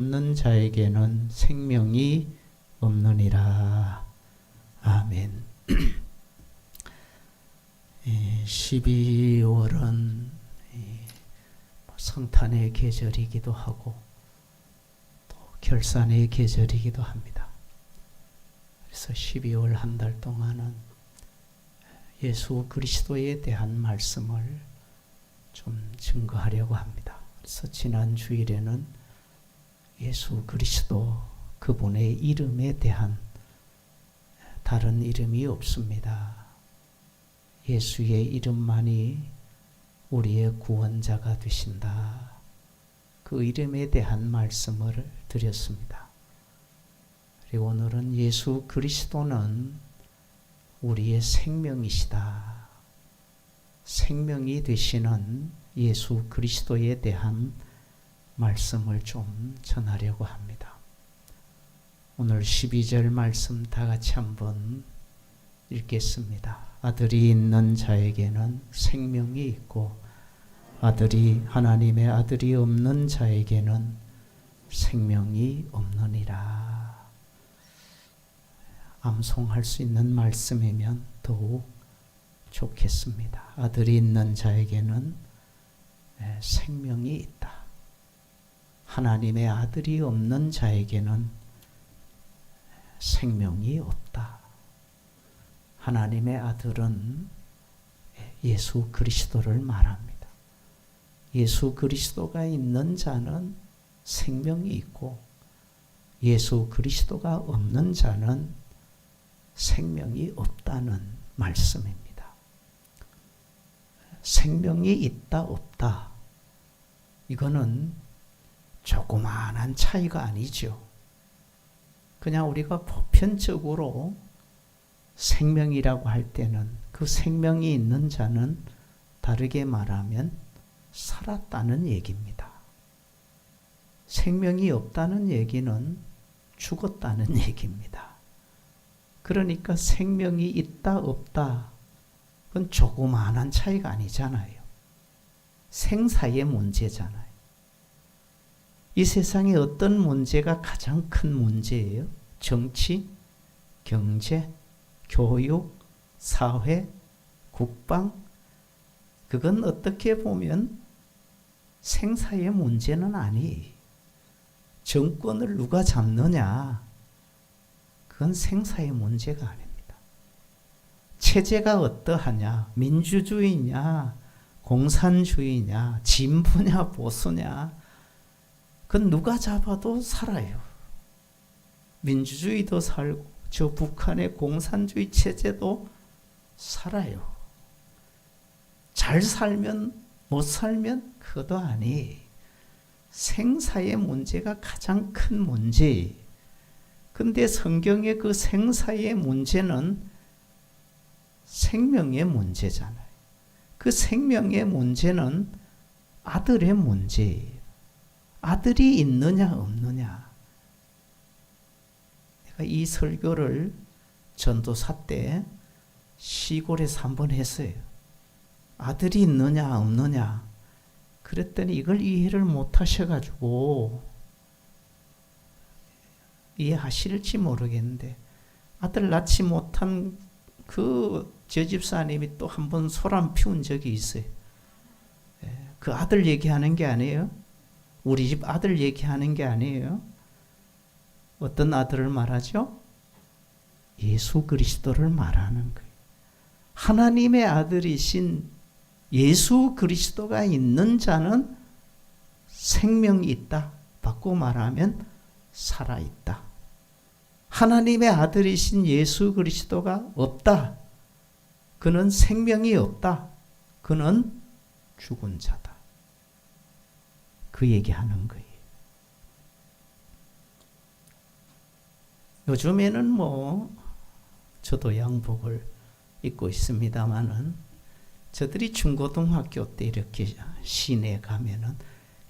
없는 자에게는 생명이 없느니라. 아멘. 12월은 성탄의 계절이기도 하고 또 결산의 계절이기도 합니다. 그래서 12월 한 달 동안은 예수 그리스도에 대한 말씀을 좀 증거하려고 합니다. 그래서 지난 주일에는 예수 그리스도 그분의 이름에 대한 다른 이름이 없습니다. 예수의 이름만이 우리의 구원자가 되신다. 그 이름에 대한 말씀을 드렸습니다. 그리고 오늘은 예수 그리스도는 우리의 생명이시다. 생명이 되시는 예수 그리스도에 대한 말씀을 좀 전하려고 합니다. 오늘 12절 말씀 다 같이 한번 읽겠습니다. 아들이 있는 자에게는 생명이 있고 하나님의 아들이 없는 자에게는 생명이 없느니라. 암송할 수 있는 말씀이면 더욱 좋겠습니다. 아들이 있는 자에게는 생명이 있다. 하나님의 아들이 없는 자에게는 생명이 없다. 하나님의 아들은 예수 그리스도를 말합니다. 예수 그리스도가 있는 자는 생명이 있고 예수 그리스도가 없는 자는 생명이 없다는 말씀입니다. 생명이 있다 없다, 이거는 조그마한 차이가 아니죠. 그냥 우리가 보편적으로 생명이라고 할 때는 그 생명이 있는 자는 다르게 말하면 살았다는 얘기입니다. 생명이 없다는 얘기는 죽었다는 얘기입니다. 그러니까 생명이 있다 없다, 그건 조그마한 차이가 아니잖아요. 생사의 문제잖아요. 이 세상에 어떤 문제가 가장 큰 문제예요? 정치, 경제, 교육, 사회, 국방, 그건 어떻게 보면 생사의 문제는 아니에요. 정권을 누가 잡느냐, 그건 생사의 문제가 아닙니다. 체제가 어떠하냐, 민주주의냐, 공산주의냐, 진보냐, 보수냐, 그건 누가 잡아도 살아요. 민주주의도 살고 저 북한의 공산주의 체제도 살아요. 잘 살면 못 살면 그것도 아니에요. 생사의 문제가 가장 큰 문제예요. 근데 성경의 그 생사의 문제는 생명의 문제잖아요. 그 생명의 문제는 아들의 문제예요. 아들이 있느냐 없느냐. 내가 이 설교를 전도사 때 시골에서 한번 했어요. 아들이 있느냐 없느냐. 그랬더니 이걸 이해를 못 하셔가지고, 이해하실지 모르겠는데 아들 낳지 못한 그 저 집사님이 또 한 번 소란 피운 적이 있어요. 그 아들 얘기하는 게 아니에요. 우리 집 아들 얘기하는 게 아니에요. 어떤 아들을 말하죠? 예수 그리스도를 말하는 거예요. 하나님의 아들이신 예수 그리스도가 있는 자는 생명이 있다. 바꿔 말하면 살아있다. 하나님의 아들이신 예수 그리스도가 없다. 그는 생명이 없다. 그는 죽은 자다. 그 얘기하는 거예요. 요즘에는 저도 양복을 입고 있습니다만은, 저들이 중고등학교 때 이렇게 시내 가면은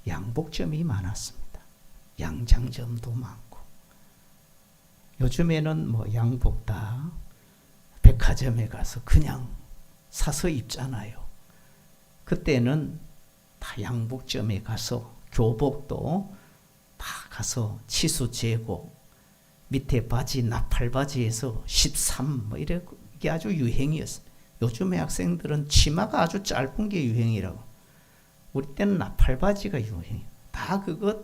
양복점이 많았습니다. 양장점도 많고. 요즘에는 양복 다 백화점에 가서 그냥 사서 입잖아요. 그때는 다 양복점에 가서 교복도 다 가서 치수 재고 밑에 바지 나팔 바지에서 13 뭐 이게 아주 유행이었어요. 요즘의 학생들은 치마가 아주 짧은 게 유행이라고. 우리 때는 나팔 바지가 유행이에요. 다 그것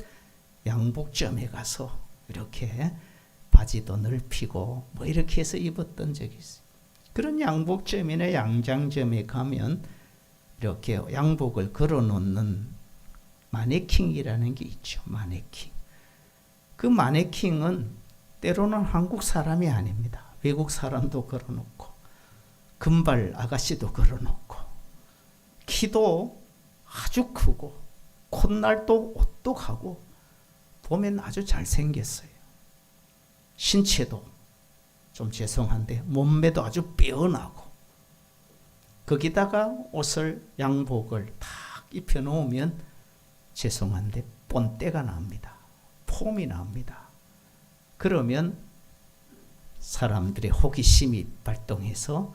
양복점에 가서 이렇게 바지도 넓히고 뭐 이렇게 해서 입었던 적이 있어요. 그런 양복점이나 양장점에 가면 이렇게 양복을 걸어놓는 마네킹이라는 게 있죠. 마네킹. 그 마네킹은 때로는 한국 사람이 아닙니다. 외국 사람도 걸어놓고 금발 아가씨도 걸어놓고 키도 아주 크고 콧날도 오똑하고 보면 아주 잘생겼어요. 신체도 좀 죄송한데 몸매도 아주 빼어나고 거기다가 옷을 양복을 탁 입혀놓으면 죄송한데 본때가 납니다. 폼이 납니다. 그러면 사람들의 호기심이 발동해서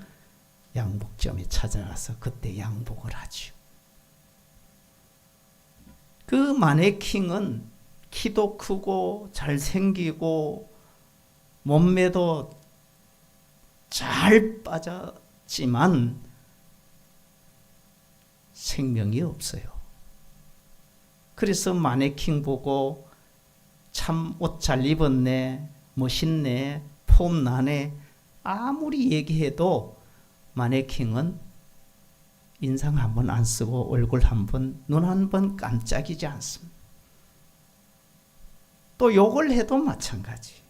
양복점에 찾아가서 그때 양복을 하죠. 그 마네킹은 키도 크고 잘생기고 몸매도 잘 빠졌지만 생명이 없어요. 그래서 마네킹 보고 참 옷 잘 입었네, 멋있네, 폼 나네 아무리 얘기해도 마네킹은 인상 한번 안 쓰고 얼굴 한번, 눈 한번 깜짝이지 않습니다. 또 욕을 해도 마찬가지.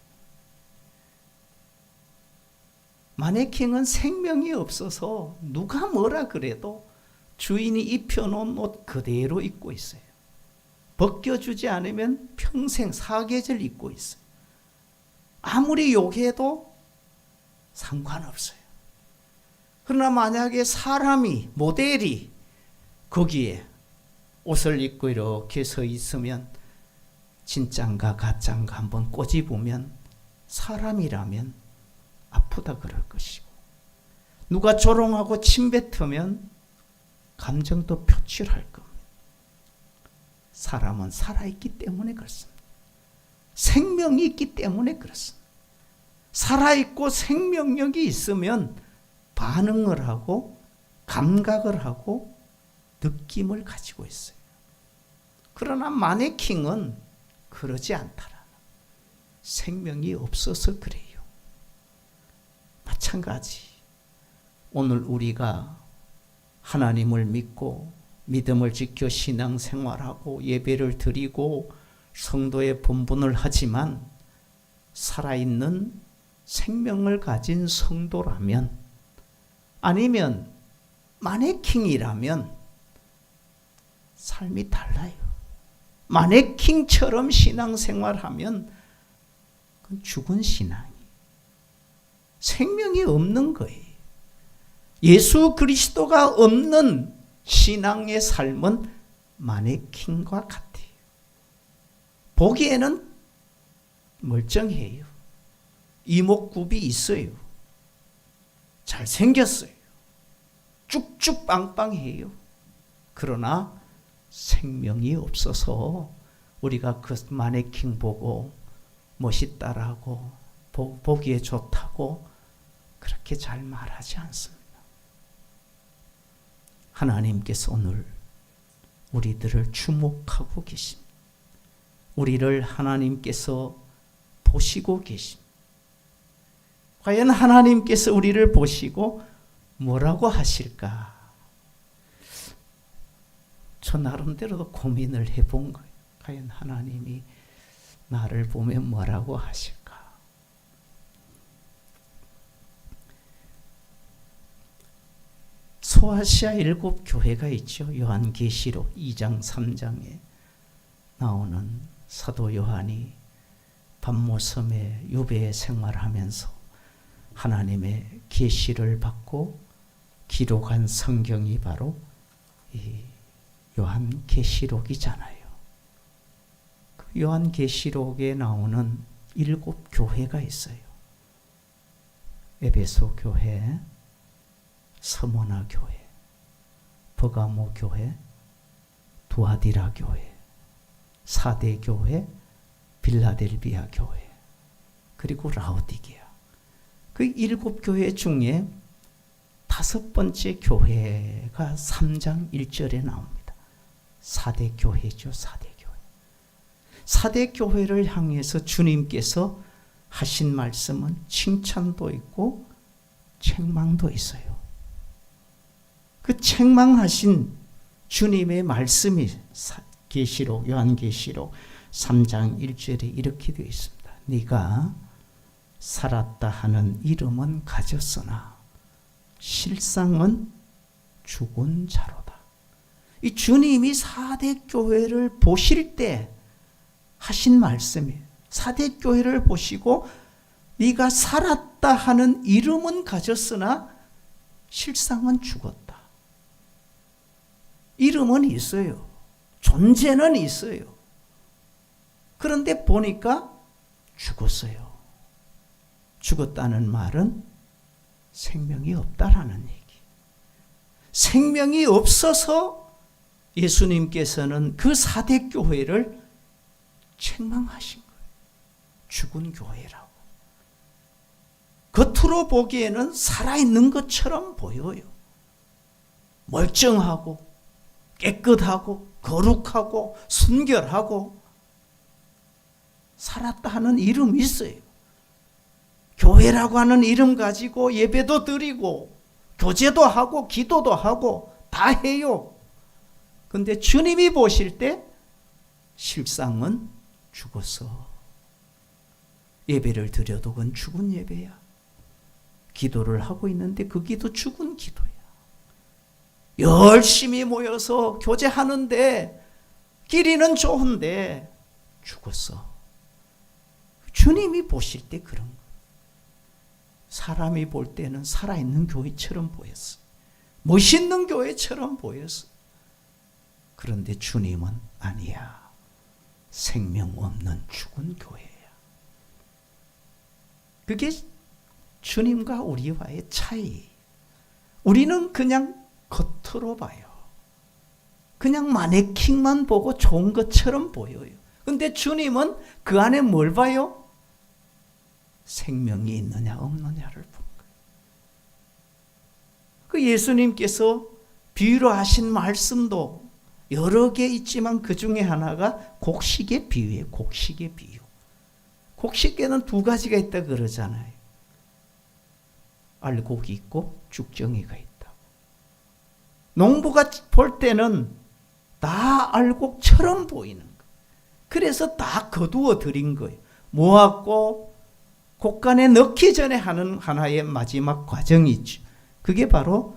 마네킹은 생명이 없어서 누가 뭐라 그래도 주인이 입혀놓은 옷 그대로 입고 있어요. 벗겨주지 않으면 평생 사계절 입고 있어요. 아무리 욕해도 상관없어요. 그러나 만약에 사람이, 모델이 거기에 옷을 입고 이렇게 서 있으면 진짠가 가짠가 한번 꼬집으면 사람이라면 아프다 그럴 것이고 누가 조롱하고 침뱉으면 감정도 표출할 겁니다. 사람은 살아있기 때문에 그렇습니다. 생명이 있기 때문에 그렇습니다. 살아있고 생명력이 있으면 반응을 하고 감각을 하고 느낌을 가지고 있어요. 그러나 마네킹은 그러지 않더라. 생명이 없어서 그래요. 마찬가지. 오늘 우리가 하나님을 믿고 믿음을 지켜 신앙생활하고 예배를 드리고 성도의 본분을 하지만 살아있는 생명을 가진 성도라면 아니면 마네킹이라면 삶이 달라요. 마네킹처럼 신앙생활하면 그건 죽은 신앙이 생명이 없는 거예요. 예수 그리스도가 없는 신앙의 삶은 마네킹과 같아요. 보기에는 멀쩡해요. 이목구비 있어요. 잘생겼어요. 쭉쭉 빵빵해요. 그러나 생명이 없어서 우리가 그 마네킹 보고 멋있다라고 보기에 좋다고 그렇게 잘 말하지 않습니다. 하나님께서 오늘 우리들을 주목하고 계십니다. 우리를 하나님께서 보시고 계십니다. 과연 하나님께서 우리를 보시고 뭐라고 하실까? 저 나름대로도 고민을 해본 거예요. 과연 하나님이 나를 보면 뭐라고 하실까? 소아시아 7교회가 있죠. 요한계시록 2장 3장에 나오는 사도 요한이 밤모섬에 유배 생활하면서 하나님의 계시를 받고 기록한 성경이 바로 이 요한계시록이잖아요. 그 요한계시록에 나오는 7교회가 있어요. 에베소 교회, 서모나 교회, 버가모 교회, 두아디라 교회, 사대 교회, 빌라델비아 교회, 그리고 라오디게아. 그 7교회 중에 5번째 교회가 3장 1절에 나옵니다. 4대 교회죠. 4대 교회. 4대 교회를 향해서 주님께서 하신 말씀은 칭찬도 있고 책망도 있어요. 그 책망하신 주님의 말씀이 계시록, 요한계시록 3장 1절에 이렇게 되어 있습니다. 네가 살았다 하는 이름은 가졌으나 실상은 죽은 자로다. 이 주님이 4대 교회를 보실 때 하신 말씀이에요. 4대 교회를 보시고 네가 살았다 하는 이름은 가졌으나 실상은 죽었다. 이름은 있어요. 존재는 있어요. 그런데 보니까 죽었어요. 죽었다는 말은 생명이 없다라는 얘기. 생명이 없어서 예수님께서는 그 4대 교회를 책망하신 거예요. 죽은 교회라고. 겉으로 보기에는 살아있는 것처럼 보여요. 멀쩡하고 깨끗하고 거룩하고 순결하고 살았다 하는 이름이 있어요. 교회라고 하는 이름 가지고 예배도 드리고 교제도 하고 기도도 하고 다 해요. 근데 주님이 보실 때 실상은 죽었어. 예배를 드려도 그건 죽은 예배야. 기도를 하고 있는데 그 기도 죽은 기도야. 열심히 모여서 교제하는데 끼리는 좋은데 죽었어. 주님이 보실 때 그런 거예요. 사람이 볼 때는 살아있는 교회처럼 보였어. 멋있는 교회처럼 보였어. 그런데 주님은 아니야. 생명 없는 죽은 교회야. 그게 주님과 우리와의 차이. 우리는 그냥 겉으로 봐요. 그냥 마네킹만 보고 좋은 것처럼 보여요. 근데 주님은 그 안에 뭘 봐요? 생명이 있느냐 없느냐를 본 거예요. 그 예수님께서 비유로 하신 말씀도 여러 개 있지만 그 중에 하나가 곡식의 비유예요. 곡식의 비유. 곡식에는 2가지가 있다 그러잖아요. 알곡이 있고 쭉정이가 있다. 농부가 볼 때는 다 알곡처럼 보이는 거예요. 그래서 다 거두어 드린 거예요. 모았고 곡간에 넣기 전에 하는 하나의 마지막 과정이 있죠. 그게 바로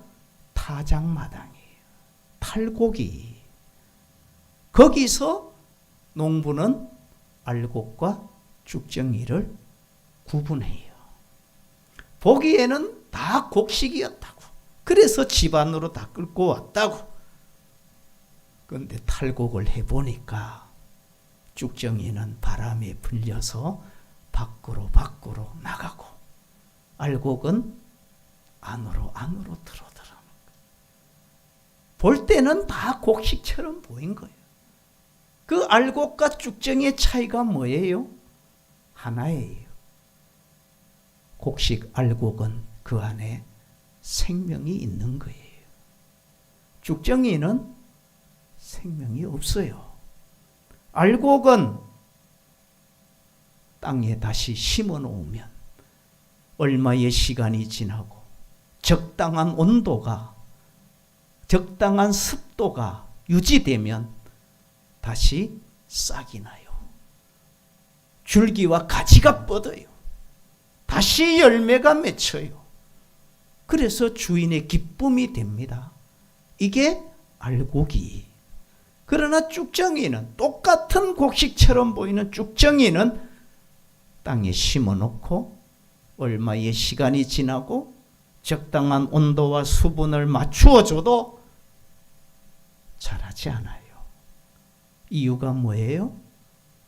타작마당이에요. 탈곡이. 거기서 농부는 알곡과 쭉정이를 구분해요. 보기에는 다 곡식이었다고. 그래서 집안으로 다 끌고 왔다고. 그런데 탈곡을 해보니까 쭉정이는 바람에 불려서 밖으로 나가고 알곡은 안으로 들어들어가는 거예요. 볼 때는 다 곡식처럼 보인 거예요. 그 알곡과 쭉정이의 차이가 뭐예요? 하나예요. 곡식 알곡은 그 안에 생명이 있는 거예요. 쭉정이는 생명이 없어요. 알곡은 땅에 다시 심어 놓으면 얼마의 시간이 지나고 적당한 온도가, 적당한 습도가 유지되면 다시 싹이 나요. 줄기와 가지가 뻗어요. 다시 열매가 맺혀요. 그래서 주인의 기쁨이 됩니다. 이게 알곡이. 그러나 쭉정이는, 똑같은 곡식처럼 보이는 쭉정이는 땅에 심어놓고 얼마의 시간이 지나고 적당한 온도와 수분을 맞추어줘도 자라지 않아요. 이유가 뭐예요?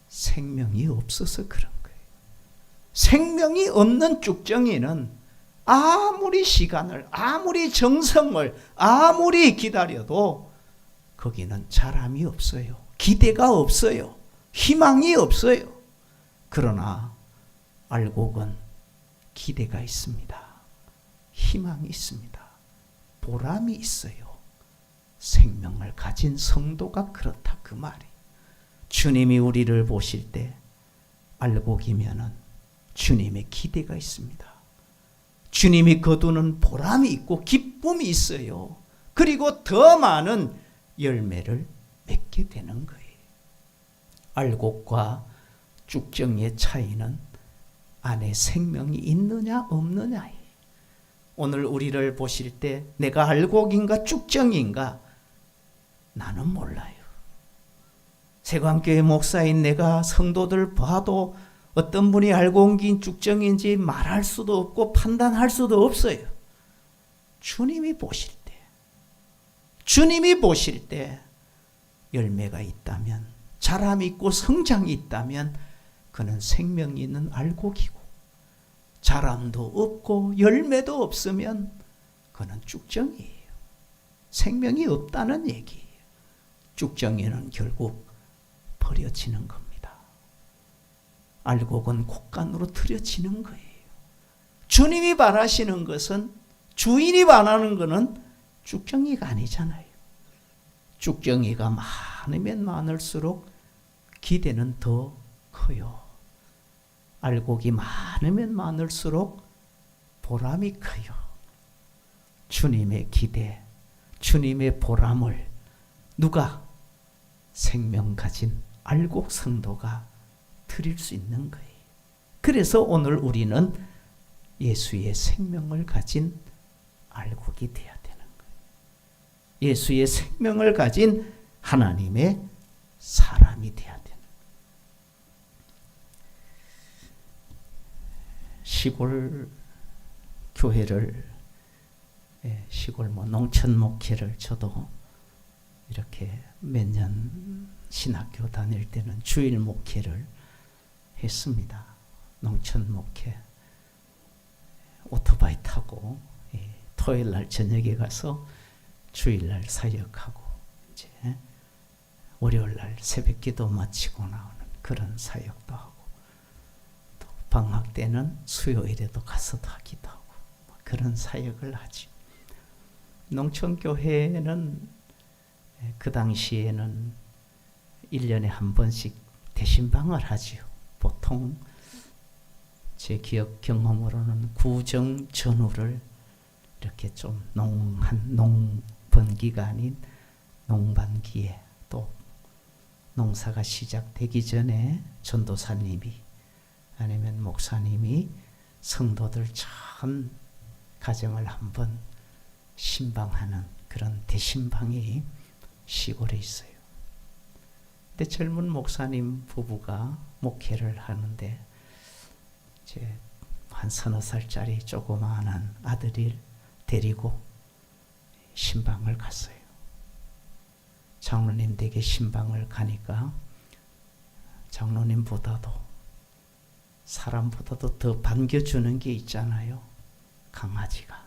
생명이 없어서 그런 거예요. 생명이 없는 쭉정이는 아무리 시간을, 아무리 정성을, 아무리 기다려도 거기는 자람이 없어요. 기대가 없어요. 희망이 없어요. 그러나 알곡은 기대가 있습니다. 희망이 있습니다. 보람이 있어요. 생명을 가진 성도가 그렇다 그 말이. 주님이 우리를 보실 때 알곡이면은 주님의 기대가 있습니다. 주님이 거두는 보람이 있고 기쁨이 있어요. 그리고 더 많은 열매를 맺게 되는 거예요. 알곡과 쭉정이의 차이는 안에 생명이 있느냐 없느냐예요. 오늘 우리를 보실 때 내가 알곡인가 쭉정인가 나는 몰라요. 세관교회 목사인 내가 성도들 봐도 어떤 분이 알곡인 쭉정인지 말할 수도 없고 판단할 수도 없어요. 주님이 보실 때, 주님이 보실 때 열매가 있다면, 자람이 있고 성장이 있다면 그는 생명이 있는 알곡이고, 자람도 없고 열매도 없으면 그는 쭉정이에요. 생명이 없다는 얘기예요. 쭉정이는 결국 버려지는 겁니다. 알곡은 곡간으로 들여지는 거예요. 주님이 바라시는 것은, 주인이 바라는 것은 쭉정이가 아니잖아요. 쭉정이가 많으면 많을수록 기대는 더 커요. 알곡이 많으면 많을수록 보람이 커요. 주님의 기대, 주님의 보람을 누가? 생명 가진 알곡 성도가 드릴 수 있는 거예요. 그래서 오늘 우리는 예수의 생명을 가진 알곡이 되어야 되는 거예요. 예수의 생명을 가진 하나님의 사람이 되어야 되는 거예요. 시골 교회를, 시골 농촌 목회를 저도 이렇게 몇 년 신학교 다닐 때는 주일 목회를 했습니다. 농촌 목회. 오토바이 타고 토요일 날 저녁에 가서 주일 날 사역하고, 이제 월요일 날 새벽 기도 마치고 나오는 그런 사역도 하고, 또 방학 때는 수요일에도 가서도 하기도 하고, 그런 사역을 하지. 농촌 교회는 그 당시에는 1년에 한 번씩 대신방을 하지요. 보통 제 기억 경험으로는 구정 전후를 이렇게 좀 농번기가 아닌 농반기에, 또 농사가 시작되기 전에 전도사님이 아니면 목사님이 성도들 전 가정을 한번 신방하는 그런 대신방이 시골에 있어요. 근데 젊은 목사님 부부가 목회를 하는데 이제 한 서너 살짜리 조그마한 아들을 데리고 신방을 갔어요. 장로님 댁에 신방을 가니까 장로님보다도, 사람보다도 더 반겨주는 게 있잖아요. 강아지가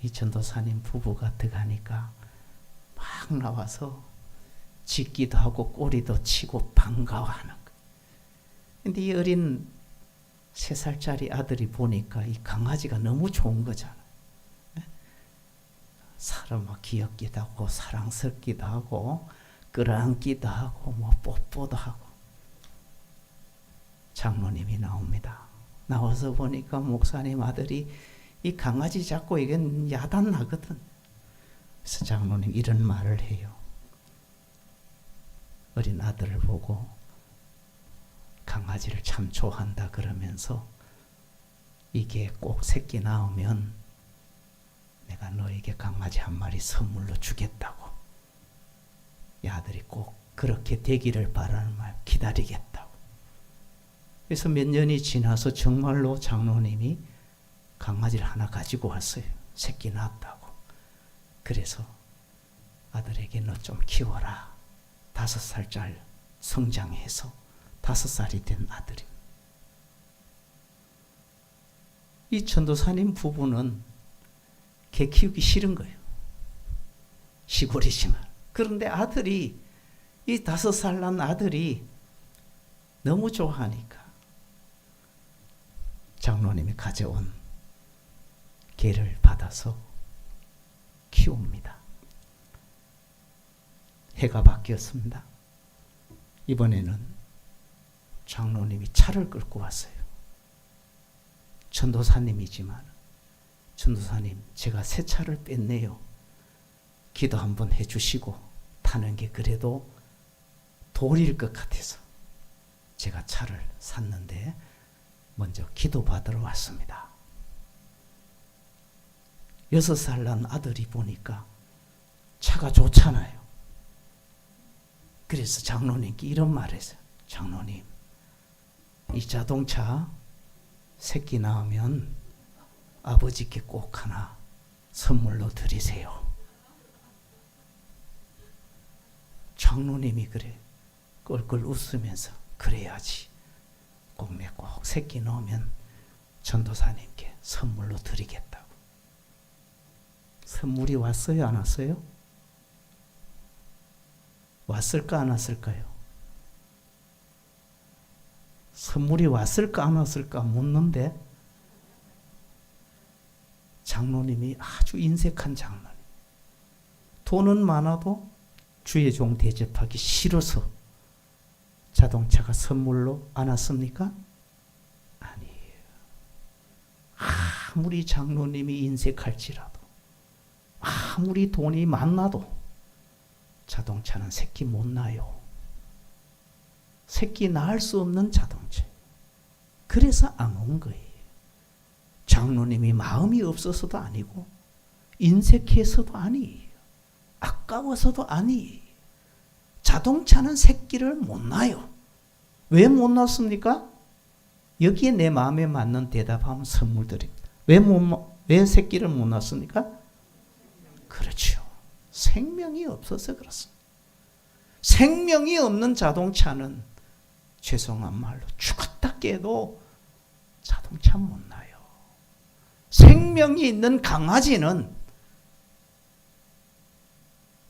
이 전도사님 부부가 들어가니까 막 나와서 짖기도 하고 꼬리도 치고 반가워하는 거예요. 근데 이 어린 3살짜리 아들이 보니까 이 강아지가 너무 좋은 거잖아요. 사람을 귀엽기도 하고 사랑스럽기도 하고 끌어안기도 하고 뽀뽀도 하고. 장로님이 나옵니다. 나와서 보니까 목사님 아들이 이 강아지 잡고 이건 야단 나거든. 그래서 장로님 이런 말을 해요. 어린 아들을 보고 강아지를 참 좋아한다 그러면서, 이게 꼭 새끼 낳으면 내가 너에게 강아지 한 마리 선물로 주겠다고. 이 아들이 꼭 그렇게 되기를 바라는 말 기다리겠다고. 그래서 몇 년이 지나서 정말로 장로님이 강아지를 하나 가지고 왔어요. 새끼 낳았다고. 그래서 아들에게 너 좀 키워라. 5살짜리 성장해서 5살이 된 아들이. 이 전도사님 부부는 개 키우기 싫은 거예요. 시골이지만. 그런데 아들이 이 5살 난 아들이 너무 좋아하니까 장로님이 가져온 개를 받아서 키웁니다. 해가 바뀌었습니다. 이번에는 장로님이 차를 끌고 왔어요. 전도사님이지만, 전도사님, 제가 새 차를 뺐네요. 기도 한번 해주시고, 타는 게 그래도 도리일 것 같아서 제가 차를 샀는데 먼저 기도 받으러 왔습니다. 6살 난 아들이 보니까 차가 좋잖아요. 그래서 장로님께 이런 말을 했어요. 장로님, 이 자동차 새끼 낳으면 아버지께 꼭 하나 선물로 드리세요. 장로님이 그래 껄껄 웃으면서 그래야지. 꼭 새끼 넣으면 전도사님께 선물로 드리겠다고. 선물이 왔어요? 안 왔어요? 왔을까 안 왔을까요? 선물이 왔을까 안 왔을까 묻는데 장로님이 아주 인색한 장로님. 돈은 많아도 주의 종 대접하기 싫어서 자동차가 선물로 안 왔습니까? 아니에요. 아무리 장로님이 인색할지라도, 아무리 돈이 많아도 자동차는 새끼 못 낳아요. 새끼 낳을 수 없는 자동차. 그래서 안 온 거예요. 장로님이 마음이 없어서도 아니고, 인색해서도 아니에요. 아까워서도 아니에요. 자동차는 새끼를 못 낳아요. 왜 못 낳습니까? 여기에 내 마음에 맞는 대답하면 선물 드립니다. 왜 새끼를 못 낳습니까? 그렇죠. 생명이 없어서 그렇습니다. 생명이 없는 자동차는 죄송한 말로 죽었다 깨도 자동차 못 낳아요. 생명이 있는 강아지는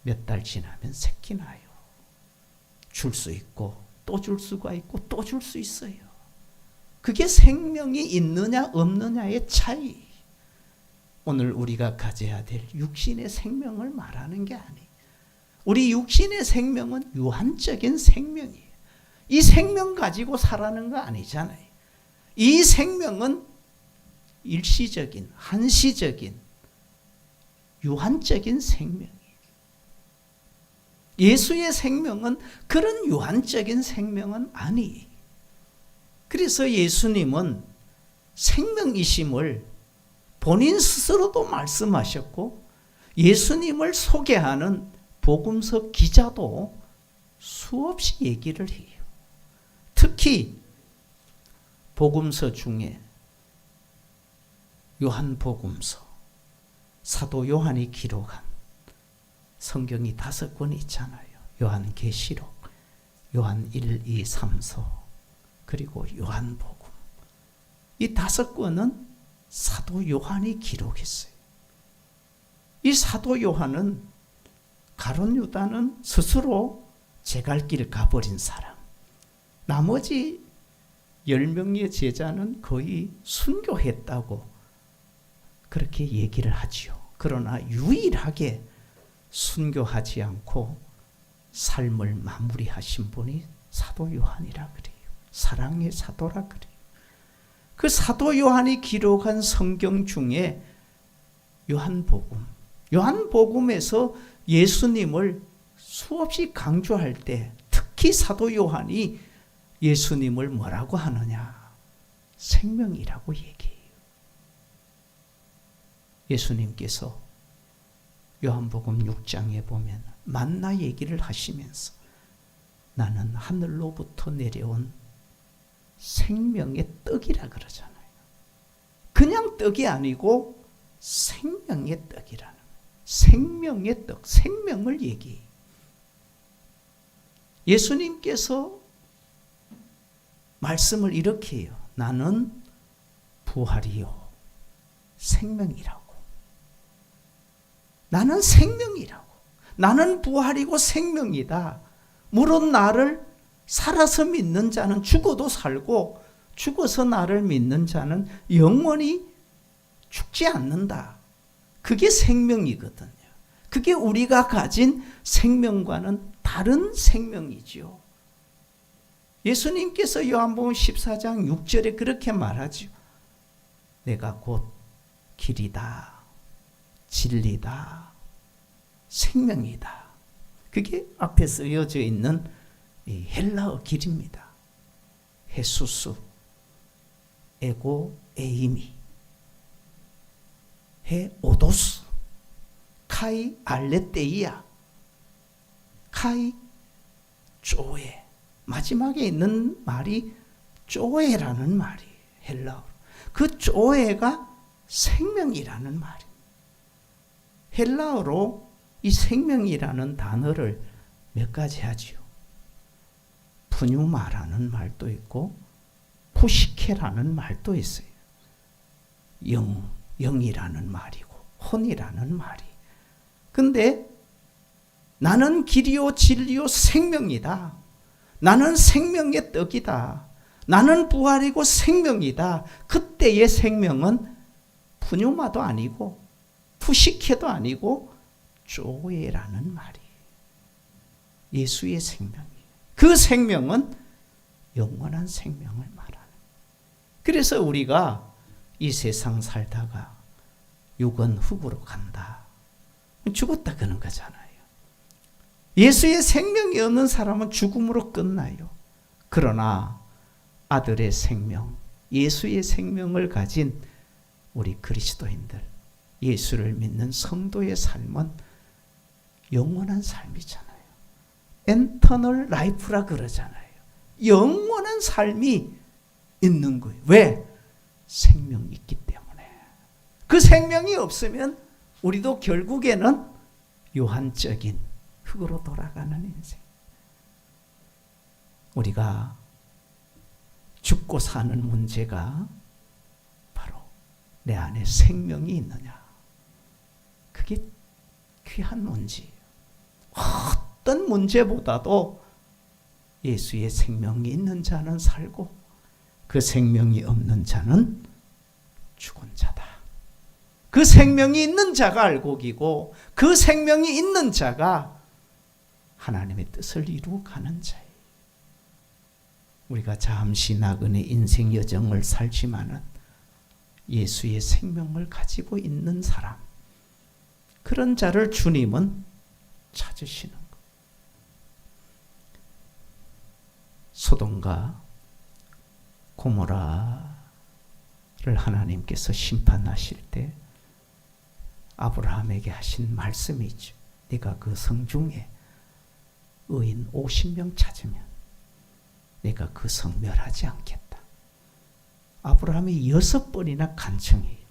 몇 달 지나면 새끼 낳아요. 줄 수 있고 또 줄 수가 있고 또 줄 수 있어요. 그게 생명이 있느냐 없느냐의 차이. 오늘 우리가 가져야 될 육신의 생명을 말하는 게 아니에요. 우리 육신의 생명은 유한적인 생명이에요. 이 생명 가지고 살아는 거 아니잖아요. 이 생명은 일시적인, 한시적인, 유한적인 생명이에요. 예수의 생명은 그런 유한적인 생명은 아니에요. 그래서 예수님은 생명이심을 본인 스스로도 말씀하셨고, 예수님을 소개하는 복음서 기자도 수없이 얘기를 해요. 특히 복음서 중에 요한복음서, 사도 요한이 기록한 성경이 5권 있잖아요. 요한계시록, 요한 1, 2, 3서, 그리고 요한복음. 이 5권은 사도 요한이 기록했어요. 이 사도 요한은 가룟 유다는 스스로 제갈길 가버린 사람, 나머지 10명의 제자는 거의 순교했다고 그렇게 얘기를 하지요. 그러나 유일하게 순교하지 않고 삶을 마무리하신 분이 사도 요한이라 그래요. 사랑의 사도라 그래요. 그 사도 요한이 기록한 성경 중에 요한복음에서 예수님을 수없이 강조할 때 특히 사도 요한이 예수님을 뭐라고 하느냐? 생명이라고 얘기해요. 예수님께서 요한복음 6장에 보면 만나 얘기를 하시면서 나는 하늘로부터 내려온 생명의 떡이라 그러잖아요. 그냥 떡이 아니고 생명의 떡이라는, 생명의 떡, 생명을 얘기해요. 예수님께서 말씀을 이렇게 해요. 나는 부활이요 생명이라고. 나는 생명이라고. 나는 부활이고 생명이다. 물론 나를 살아서 믿는 자는 죽어도 살고 죽어서 나를 믿는 자는 영원히 죽지 않는다. 그게 생명이거든요. 그게 우리가 가진 생명과는 다른 생명이지요. 예수님께서 요한복음 14장 6절에 그렇게 말하죠. 내가 곧 길이다, 진리다, 생명이다. 그게 앞에 쓰여져 있는 이 헬라어 길입니다. 헤수스, 에고, 에이미, 헤 오도스, 카이 알레테이아, 카이 조에. 마지막에 있는 말이 조에라는 말이 헬라어로. 그 조에가 생명이라는 말이. 헬라어로 이 생명이라는 단어를 몇 가지 하지요. 푸뉴마라는 말도 있고 푸시케라는 말도 있어요. 영이라는 말이고 혼이라는 말이. 근데 나는 길이요 진리요 생명이다. 나는 생명의 떡이다. 나는 부활이고 생명이다. 그때의 생명은 푸뉴마도 아니고 푸시케도 아니고 조에라는 말이. 예수의 생명이. 그 생명은 영원한 생명을 말하는. 그래서 우리가 이 세상 살다가 육은 흙으로 간다. 죽었다 그런 거잖아요. 예수의 생명이 없는 사람은 죽음으로 끝나요. 그러나 아들의 생명, 예수의 생명을 가진 우리 그리스도인들, 예수를 믿는 성도의 삶은 영원한 삶이잖아요. 엔터널 라이프라 그러잖아요. 영원한 삶이 있는 거예요. 왜? 생명이 있기 때문에. 그 생명이 없으면 우리도 결국에는 유한적인 흙으로 돌아가는 인생. 우리가 죽고 사는 문제가 바로 내 안에 생명이 있느냐. 그게 귀한 문제예요. 어떤 문제보다도 예수의 생명이 있는 자는 살고 그 생명이 없는 자는 죽은 자다. 그 생명이 있는 자가 알곡이고 그 생명이 있는 자가 하나님의 뜻을 이루어 가는 자예요. 우리가 잠시 나그네 인생 여정을 살지만은 예수의 생명을 가지고 있는 사람, 그런 자를 주님은 찾으시는 것. 소돔과 고모라를 하나님께서 심판하실 때 아브라함에게 하신 말씀이 있죠. 네가 그 성 중에 의인 50명 찾으면 내가 그 성 멸하지 않겠다. 아브라함이 6번이나 간청해요.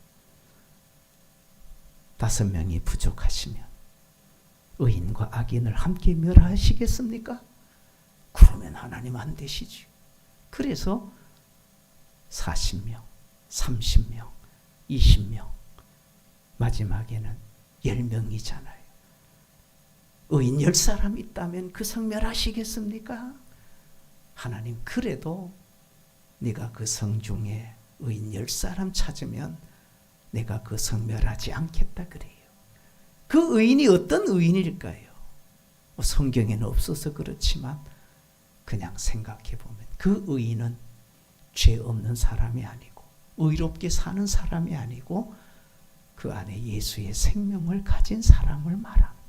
5명이 부족하시면 의인과 악인을 함께 멸하시겠습니까? 그러면 하나님 안 되시죠. 그래서 40명, 30명, 20명, 마지막에는 10명이잖아요. 의인 10사람 있다면 그 성 멸하시겠습니까? 하나님 그래도 네가 그 성 중에 의인 10사람 찾으면 내가 그 성 멸하지 않겠다 그래요. 그 의인이 어떤 의인일까요? 성경에는 없어서 그렇지만 그냥 생각해 보면 그 의인은 죄 없는 사람이 아니고 의롭게 사는 사람이 아니고 그 안에 예수의 생명을 가진 사람을 말합니다.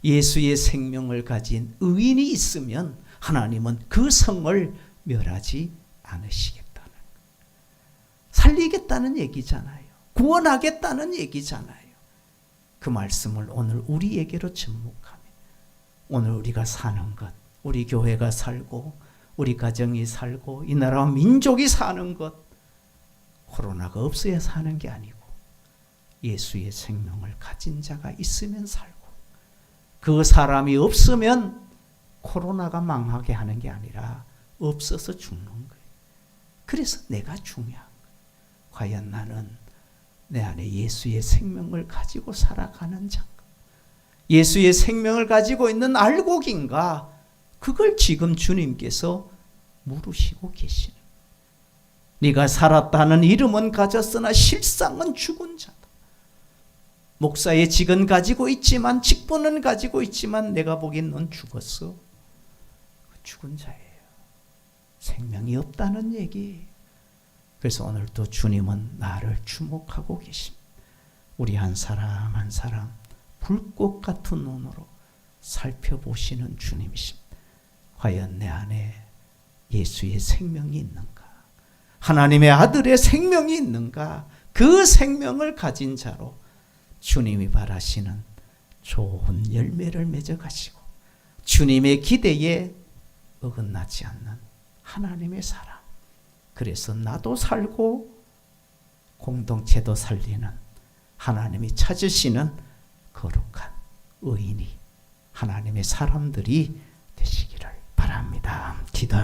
예수의 생명을 가진 의인이 있으면 하나님은 그 성을 멸하지 않으시겠다는, 살리겠다는 얘기잖아요. 구원하겠다는 얘기잖아요. 그 말씀을 오늘 우리에게로 접목하면 오늘 우리가 사는 것, 우리 교회가 살고 우리 가정이 살고 이 나라와 민족이 사는 것, 코로나가 없어야 사는 게 아니고 예수의 생명을 가진 자가 있으면 살고 그 사람이 없으면 코로나가 망하게 하는 게 아니라 없어서 죽는 거예요. 그래서 내가 중요한 거예요. 과연 나는 내 안에 예수의 생명을 가지고 살아가는 자인가? 예수의 생명을 가지고 있는 알곡인가? 그걸 지금 주님께서 물으시고 계시는. 네가 살았다는 이름은 가졌으나 실상은 죽은 자다. 목사의 직은 가지고 있지만, 직분은 가지고 있지만 내가 보기엔 넌 죽었어. 죽은 자예요. 생명이 없다는 얘기예요. 그래서 오늘도 주님은 나를 주목하고 계십니다. 우리 한 사람 한 사람 불꽃 같은 눈으로 살펴보시는 주님이십니다. 과연 내 안에 예수의 생명이 있는가? 하나님의 아들의 생명이 있는가? 그 생명을 가진 자로 주님이 바라시는 좋은 열매를 맺어가시고 주님의 기대에 어긋나지 않는 하나님의 사람. 그래서 나도 살고 공동체도 살리는 하나님이 찾으시는 거룩한 의인이 하나님의 사람들이 되시기를 바랍니다. 기도하겠습니다.